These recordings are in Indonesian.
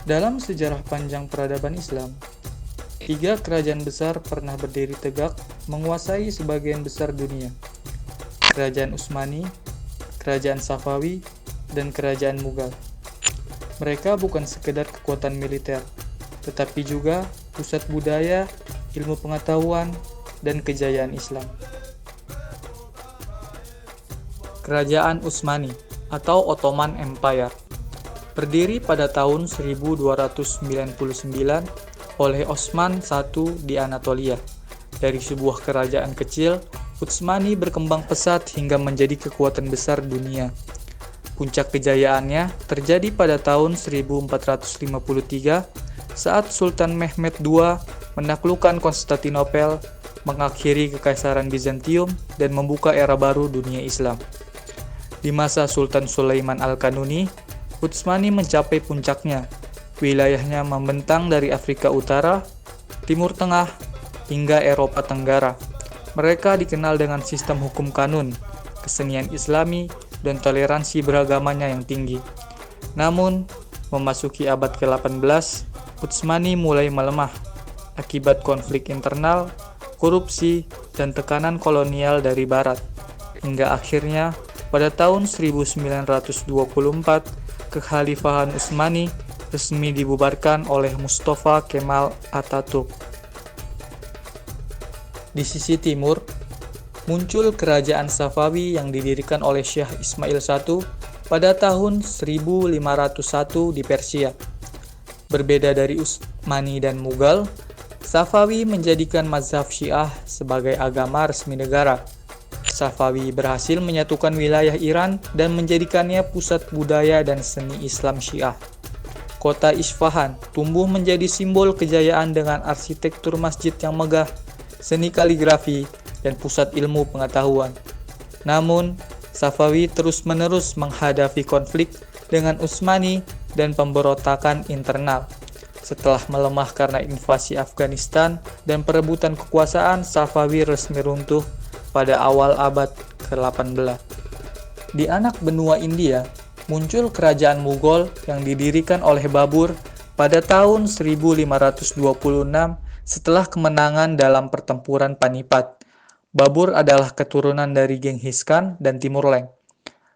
Dalam sejarah panjang peradaban Islam, tiga kerajaan besar pernah berdiri tegak menguasai sebagian besar dunia. Kerajaan Utsmani, Kerajaan Safawi, dan Kerajaan Mughal. Mereka bukan sekedar kekuatan militer, tetapi juga pusat budaya, ilmu pengetahuan, dan kejayaan Islam. Kerajaan Utsmani atau Ottoman Empire berdiri pada tahun 1299 oleh Osman I di Anatolia. Dari sebuah kerajaan kecil, Utsmani berkembang pesat hingga menjadi kekuatan besar dunia. Puncak kejayaannya terjadi pada tahun 1453 saat Sultan Mehmed II menaklukkan Konstantinopel, mengakhiri Kekaisaran Bizantium, dan membuka era baru dunia Islam. Di masa Sultan Sulaiman Al-Kanuni, Utsmani mencapai puncaknya. Wilayahnya membentang dari Afrika Utara, Timur Tengah, hingga Eropa Tenggara. Mereka dikenal dengan sistem hukum kanun, kesenian Islami, dan toleransi beragamanya yang tinggi. Namun, memasuki abad ke-18, Utsmani mulai melemah akibat konflik internal, korupsi, dan tekanan kolonial dari Barat. Hingga akhirnya, pada tahun 1924, Kekhalifahan Utsmani resmi dibubarkan oleh Mustafa Kemal Atatürk. Di sisi timur, muncul Kerajaan Safawi yang didirikan oleh Syekh Ismail I pada tahun 1501 di Persia. Berbeda dari Utsmani dan Mughal, Safawi menjadikan mazhab Syiah sebagai agama resmi negara. Safawi berhasil menyatukan wilayah Iran dan menjadikannya pusat budaya dan seni Islam Syiah. Kota Isfahan tumbuh menjadi simbol kejayaan dengan arsitektur masjid yang megah, seni kaligrafi, dan pusat ilmu pengetahuan. Namun, Safawi terus-menerus menghadapi konflik dengan Utsmani dan pemberontakan internal. Setelah melemah karena invasi Afghanistan dan perebutan kekuasaan, Safawi resmi runtuh pada awal abad ke-18. Di anak benua India, muncul kerajaan Mughal yang didirikan oleh Babur pada tahun 1526 setelah kemenangan dalam pertempuran Panipat. Babur adalah keturunan dari Genghis Khan dan Timur Leng.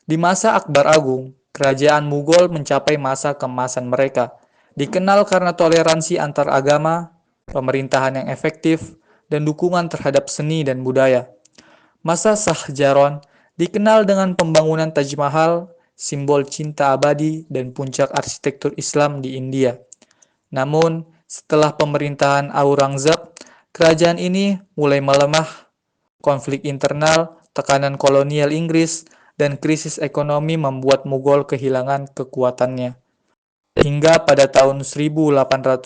Di masa Akbar Agung, kerajaan Mughal mencapai masa keemasan mereka. Dikenal karena toleransi antar agama, pemerintahan yang efektif, dan dukungan terhadap seni dan budaya. Masa Shah dikenal dengan pembangunan Taj Mahal, simbol cinta abadi dan puncak arsitektur Islam di India. Namun, setelah pemerintahan Aurangzeb, kerajaan ini mulai melemah. Konflik internal, tekanan kolonial Inggris, dan krisis ekonomi membuat Mughal kehilangan kekuatannya. Hingga pada tahun 1857,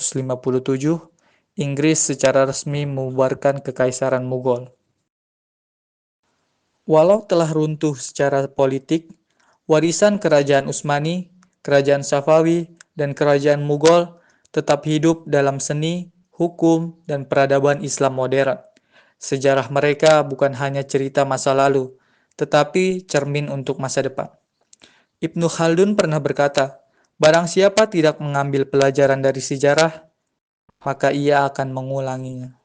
Inggris secara resmi membubarkan Kekaisaran Mughal. Walau telah runtuh secara politik, warisan Kerajaan Utsmani, Kerajaan Safawi, dan Kerajaan Mughal tetap hidup dalam seni, hukum, dan peradaban Islam modern. Sejarah mereka bukan hanya cerita masa lalu, tetapi cermin untuk masa depan. Ibnu Khaldun pernah berkata, "Barang siapa tidak mengambil pelajaran dari sejarah, maka ia akan mengulanginya."